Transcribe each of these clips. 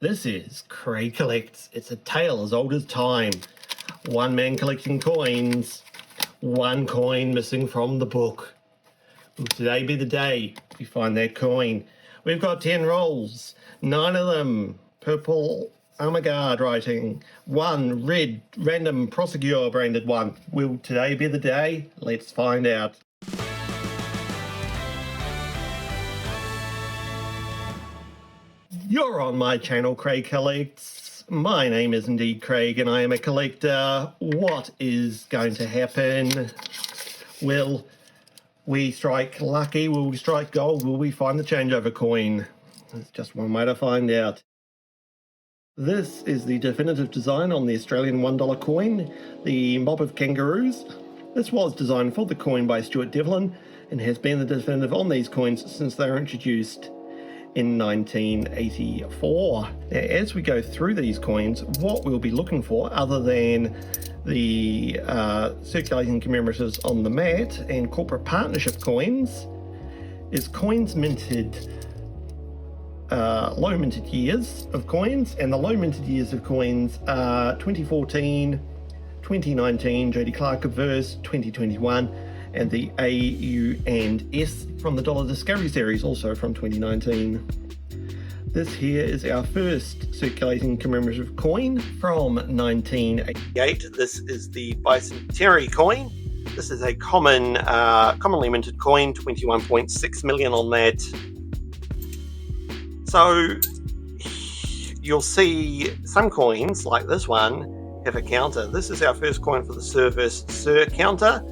This is Craig Collects. It's a tale as old as time. One man collecting coins, one coin missing from the book. Will today be the day we find that coin? We've got 10 rolls, 9 of them purple armor guard writing, 1 red random Prosegur branded one. Will today be the day? Let's find out. You're on my channel, Craig Collects. My name is indeed Craig and I am a collector. What is going to happen? Will we strike lucky? Will we strike gold? Will we find the changeover coin? There's just one way to find out. This is the definitive design on the Australian $1 coin, the Mob of Kangaroos. This was designed for the coin by Stuart Devlin and has been the definitive on these coins since they were introduced in 1984. Now, as we go through these coins, what we'll be looking for, other than the circulating commemoratives on the mat and corporate partnership coins, is coins minted, low minted years of coins, and the low minted years of coins are 2014, 2019, JD Clark Obverse, 2021, and the A, U, and S from the Dollar Discovery Series, also from 2019. This here is our first circulating commemorative coin from 1988. This is the bicentenary coin. This is a commonly minted coin, 21.6 million on that. So you'll see some coins like this one have a counter. This is our first coin for the Sir vs Sir counter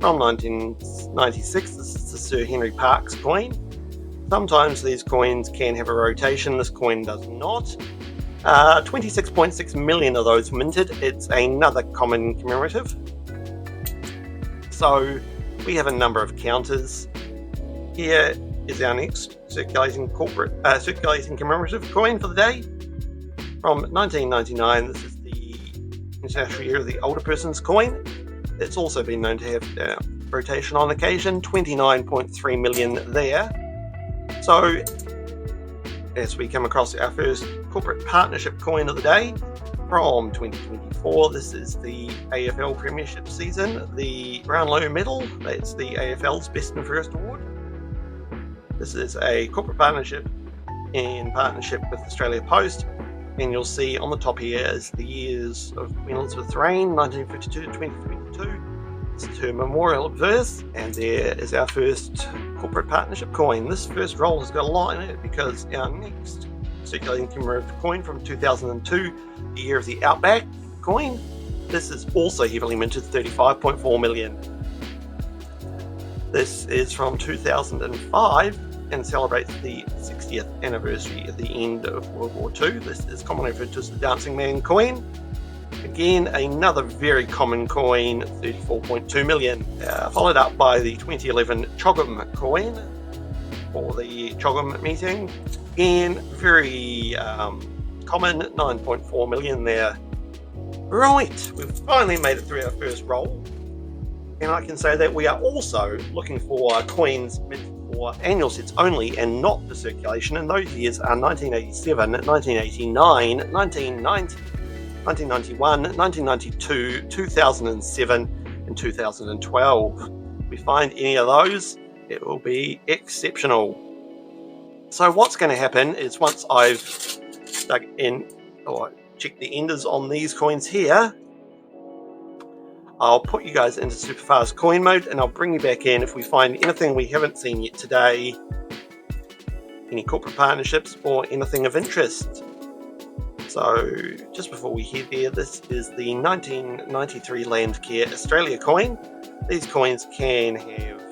from 1996. This is the Sir Henry Parkes coin. Sometimes these coins can have a rotation. This coin does not. 26.6 million of those minted. It's another common commemorative. So we have a number of counters. Here is our next circulating commemorative coin for the day from 1999. This is the International Year of the Older Person's coin. It's also been known to have rotation on occasion, 29.3 million there. So, as we come across our first corporate partnership coin of the day from 2024, this is the AFL Premiership season, the Brownlow Medal. That's the AFL's Best and First Award. This is a corporate partnership in partnership with Australia Post. And you'll see on the top here is the years of Queen Elizabeth's reign, 1952 to 2022. This is her memorial obverse, and there is our first corporate partnership coin. This first roll has got a lot in it because our next circulating commemorative coin from 2002, the year of the Outback coin, this is also heavily minted, 35.4 million. This is from 2005 and celebrates the 60th anniversary of the end of World War II. This is commonly referred to as the Dancing Man coin. Again, another very common coin, 34.2 million. Followed up by the 2011 Chogham coin for the Chogham meeting. Again, very common, 9.4 million there. Right, we've finally made it through our first roll. And I can say that we are also looking for coins minted for annual sets only and not for circulation, and those years are 1987, 1989, 1990, 1991, 1992, 2007, and 2012. If we find any of those, it will be exceptional. So what's going to happen is once I've stuck in or checked the enders on these coins here, I'll put you guys into super fast coin mode and I'll bring you back in if we find anything we haven't seen yet today, any corporate partnerships or anything of interest. So just before we head there, this is the 1993 Landcare Australia coin. These coins can have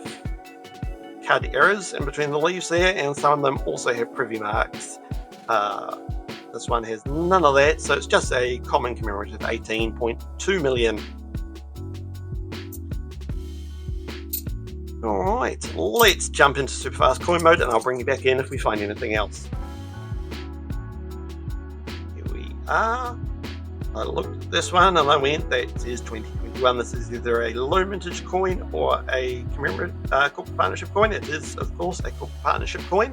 card errors in between the leaves there, and some of them also have privy marks. This one has none of that, so it's just a common commemorative, 18.2 million. Alright, let's jump into super fast coin mode and I'll bring you back in if we find anything else. Here we are. I looked at this one and I went, that says 2021. This is either a low mintage coin or a commemorative corporate partnership coin. It is, of course, a corporate partnership coin.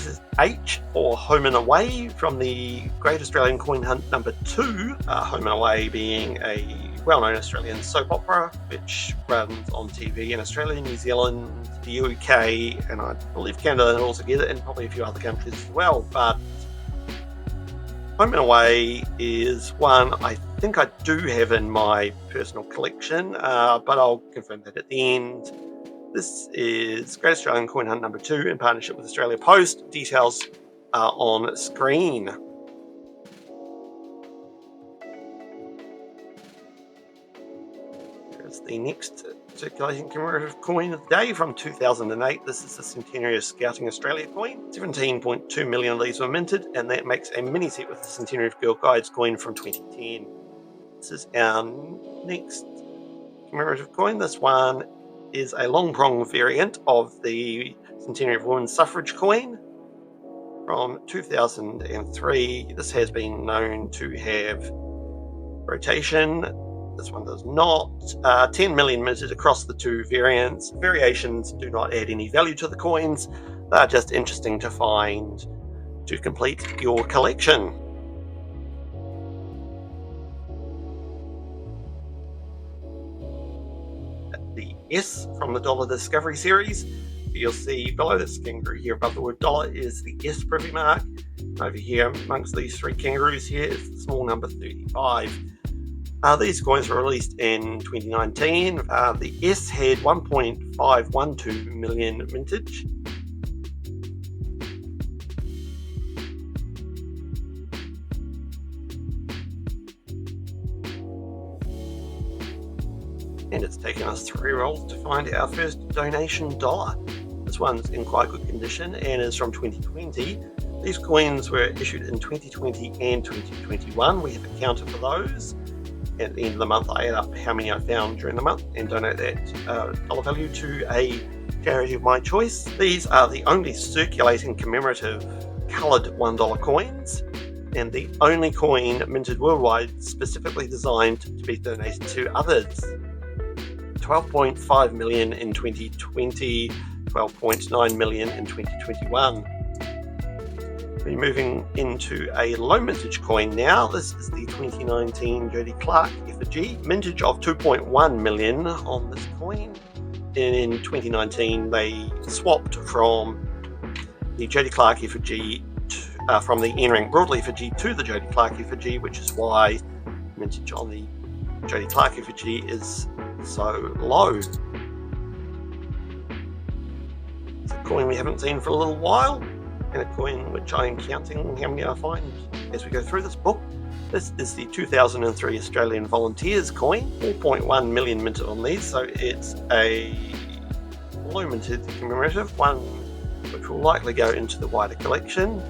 This is H for Home and Away from the Great Australian Coin Hunt number 2. Home and Away being a well-known Australian soap opera which runs on TV in Australia, New Zealand, the UK, and I believe Canada altogether, and probably a few other countries as well. But Home and Away is one I think I do have in my personal collection, but I'll confirm that at the end. This is Great Australian Coin Hunt number 2 in partnership with Australia Post. Details are on screen. Here's the next circulating commemorative coin of the day from 2008. This is the Centenary of Scouting Australia coin. 17.2 million of these were minted, and that makes a mini set with the Centenary of Girl Guides coin from 2010. This is our next commemorative coin. This one is a long prong variant of the Centenary of Women's Suffrage coin from 2003. This has been known to have rotation. This one does not. 10 million minted across the two variants. Variations do not add any value to the coins. They're just interesting to find to complete your collection. The S from the Dollar Discovery series. You'll see below this kangaroo here above the word dollar is the S privy mark. Over here amongst these 3 kangaroos here is the small number 35. These coins were released in 2019. The S had 1.512 million mintage. And it's taken us 3 rolls to find our first donation dollar. This one's in quite good condition and is from 2020. These coins were issued in 2020 and 2021. We have accounted for those. At the end of the month, I add up how many I found during the month and donate that dollar value to a charity of my choice. These are the only circulating commemorative coloured $1 coins, and the only coin minted worldwide specifically designed to be donated to others. 12.5 million in 2020, 12.9 million in 2021. We're moving into a low mintage coin now. This is the 2019 Jodie Clark effigy. Mintage of 2.1 million on this coin. And in 2019, they swapped from the Jodie Clark effigy from the N-Rank Broadley effigy to the Jodie Clark effigy, which is why mintage on the Jodie Clark effigy is so low. It's a coin we haven't seen for a little while, and a coin which I am counting how many I find as we go through this book. This is the 2003 Australian Volunteers coin, 4.1 million minted on these, so it's a low minted commemorative, one which will likely go into the wider collection.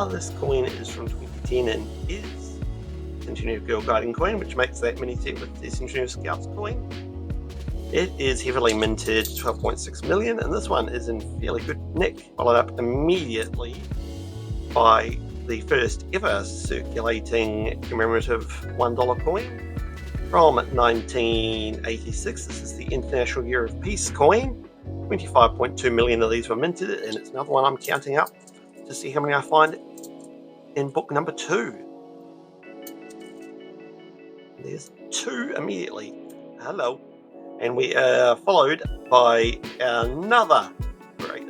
This coin is from 2010 and is Centenary of Girl Guiding coin, which makes that mini set with the Centenary of Scouts coin. It is heavily minted, 12.6 million, and this one is in fairly good nick, followed up immediately by the first ever circulating commemorative $1 coin from 1986. This is the International Year of Peace coin. 25.2 million of these were minted, and it's another one I'm counting up to see how many I find in book number 2. There's 2 immediately. Hello. And we are followed by another great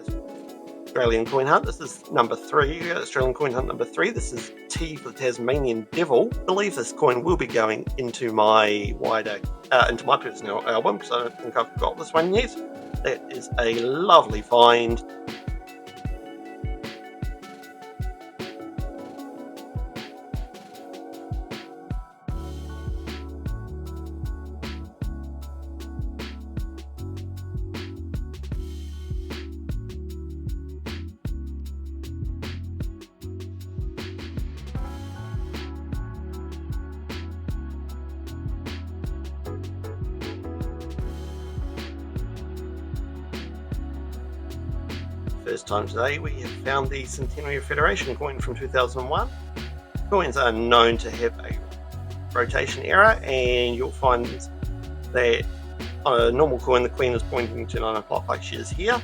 Australian coin hunt. This is number 3, Australian coin hunt number 3. This is T for the Tasmanian Devil. I believe this coin will be going into my into my personal album, because I don't think I've got this one yet. That is a lovely find. first time today, we have found the Centenary of Federation coin from 2001. Coins are known to have a rotation error, and you'll find that on a normal coin the queen is pointing to 9 o'clock like she is here.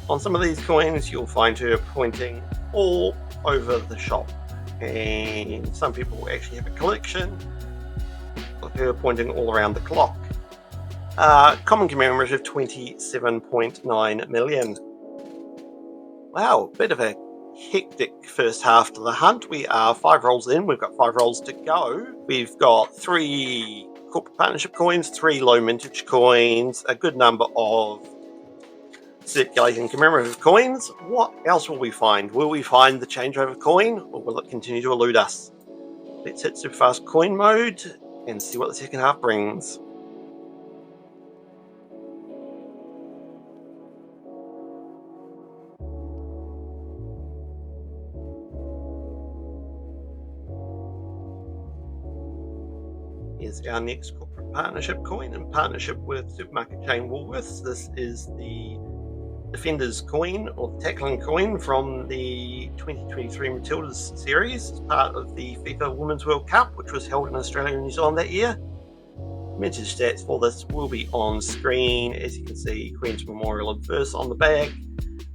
On some of these coins you'll find her pointing all over the shop, and some people actually have a collection of her pointing all around the clock. Common commemorative 27.9 million. Wow, bit of a hectic first half to the hunt. We are 5 rolls in, we've got 5 rolls to go. We've got 3 corporate partnership coins, 3 low mintage coins, a good number of circulating commemorative coins. What else will we find? Will we find the changeover coin, or will it continue to elude us? Let's hit super fast coin mode and see what the second half brings. Here's our next corporate partnership coin in partnership with supermarket chain Woolworths. This is the Defenders coin, or the tackling coin, from the 2023 Matildas series as part of the FIFA Women's World Cup, which was held in Australia and New Zealand that year. Vintage stats for this will be on screen. As you can see, Queen's Memorial and verse on the back.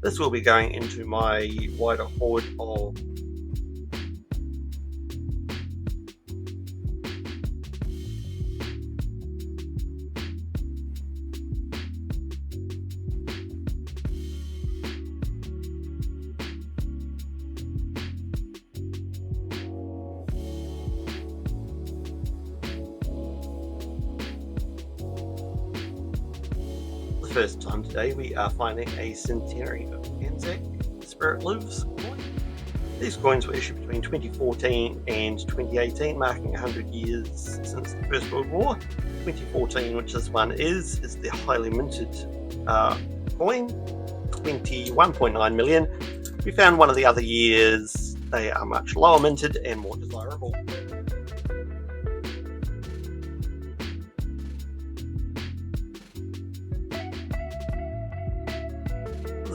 This will be going into my wider hoard of first time today, we are finding a Centenary of Anzac Spirit Lives coin. These coins were issued between 2014 and 2018, marking 100 years since the First World War. 2014, which this one is the highly minted coin, 21.9 million. We found one of the other years, they are much lower minted and more desirable.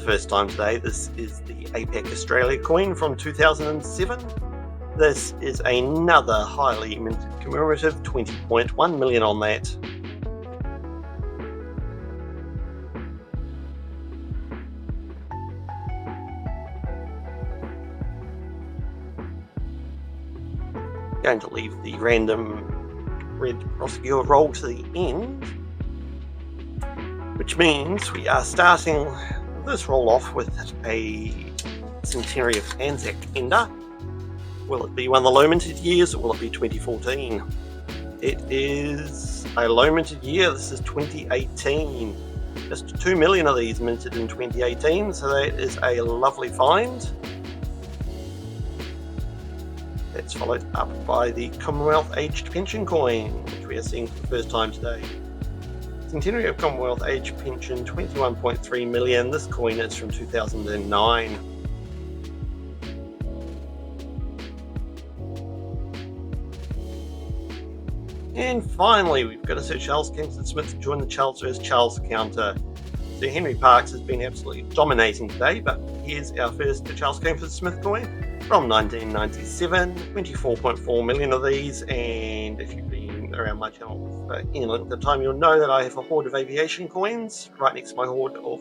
First time today, this is the APAC Australia coin from 2007. This is another highly minted commemorative, 20.1 million on that. Going to leave the random red Prosegur roll to the end, which means we are starting this roll off with a Centenary of Anzac ender. Will it be one of the low minted years, or will it be 2014? It is a low minted year. This is 2018. Just 2 million of these minted in 2018, so that is a lovely find. That's followed up by the Commonwealth Aged Pension coin, which we are seeing for the first time today. Centenary of Commonwealth Age Pension, 21.3 million. This coin is from 2009. And finally, we've got a Sir Charles Kingston Smith to join the Charles vs. Charles counter. Sir Henry Parkes has been absolutely dominating today, but here's our first Sir Charles Kingston Smith coin from 1997. 24.4 million of these, and if you've been around my channel for any length of time, you'll know that I have a hoard of aviation coins right next to my hoard of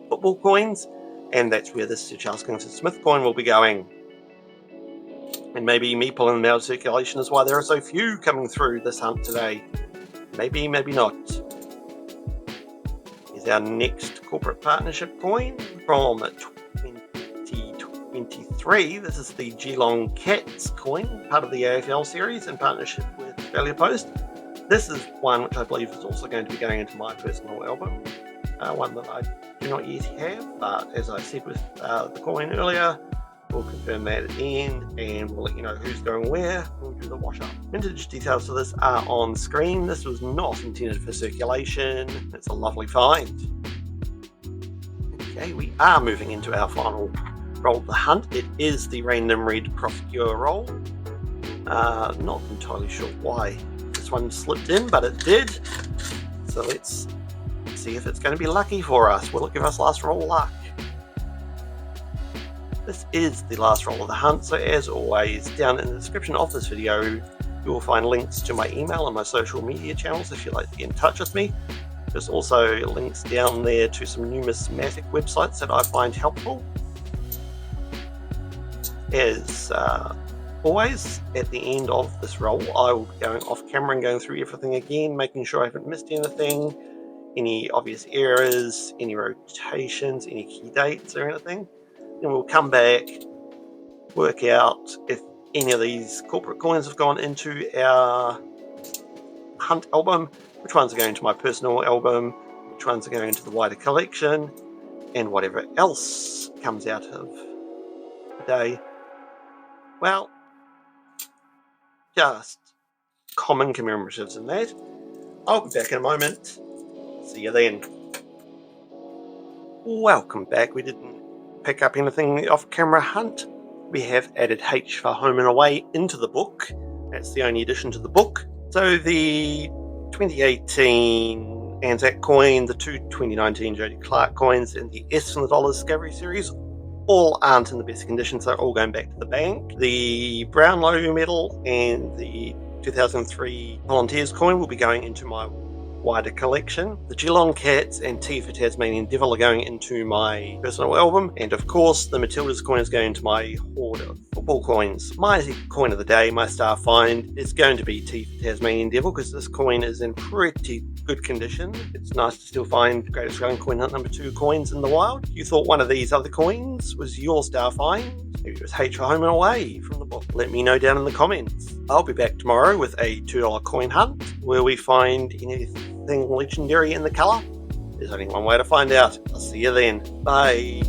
football coins, and that's where this Sir Charles Kingston Smith coin will be going. And maybe me pulling them out of circulation is why there are so few coming through this hunt today. Maybe, maybe not. Here's our next corporate partnership coin from 2023. This is the Geelong Cats coin, part of the AFL series in partnership with Australia Post. This is one which I believe is also going to be going into my personal album, one that I do not yet have, but as I said with the coin earlier, we'll confirm that at the end, and we'll let you know who's going where. We'll do the wash up. Vintage details for this are on screen. This was not intended for circulation. It's a lovely find. Okay, we are moving into our final roll of the hunt. It is the random red Prosegur roll. Not entirely sure why this one slipped in, but it did. So let's see if it's going to be lucky for us. Will it give us last roll luck? This is the last roll of the hunt, so as always, down in the description of this video, you will find links to my email and my social media channels if you'd like to get in touch with me. There's also links down there to some numismatic websites that I find helpful. As always, at the end of this roll, I will be going off camera and going through everything again, making sure I haven't missed anything, any obvious errors, any rotations, any key dates or anything. Then we'll come back, work out if any of these corporate coins have gone into our hunt album, which ones are going to my personal album, which ones are going to the wider collection, and whatever else comes out of the day. Well, just common commemoratives in that. I'll be back in a moment. See you then. Welcome back. We didn't pick up anything off-camera hunt. We have added H for Home and Away into the book. That's the only addition to the book. So the 2018 Anzac coin, the two 2019 Jody Clark coins, and the S from the Dollar Discovery series all aren't in the best condition, so they're all going back to the bank. The Brownlow medal and the 2003 Volunteers coin will be going into my wider collection. The Geelong Cats and T for Tasmanian Devil are going into my personal album, and of course the Matildas coin is going into my hoard of football coins. My coin of the day, my star find, is going to be T for Tasmanian Devil, because this coin is in pretty good condition. It's nice to still find Great Australian Coin Hunt #2 coins in the wild. If you thought one of these other coins was your star find, maybe it was H for Home and Away from the book, let me know down in the comments. I'll be back tomorrow with a $2 coin hunt where we find anything legendary in the colour. There's only one way to find out. I'll see you then. Bye.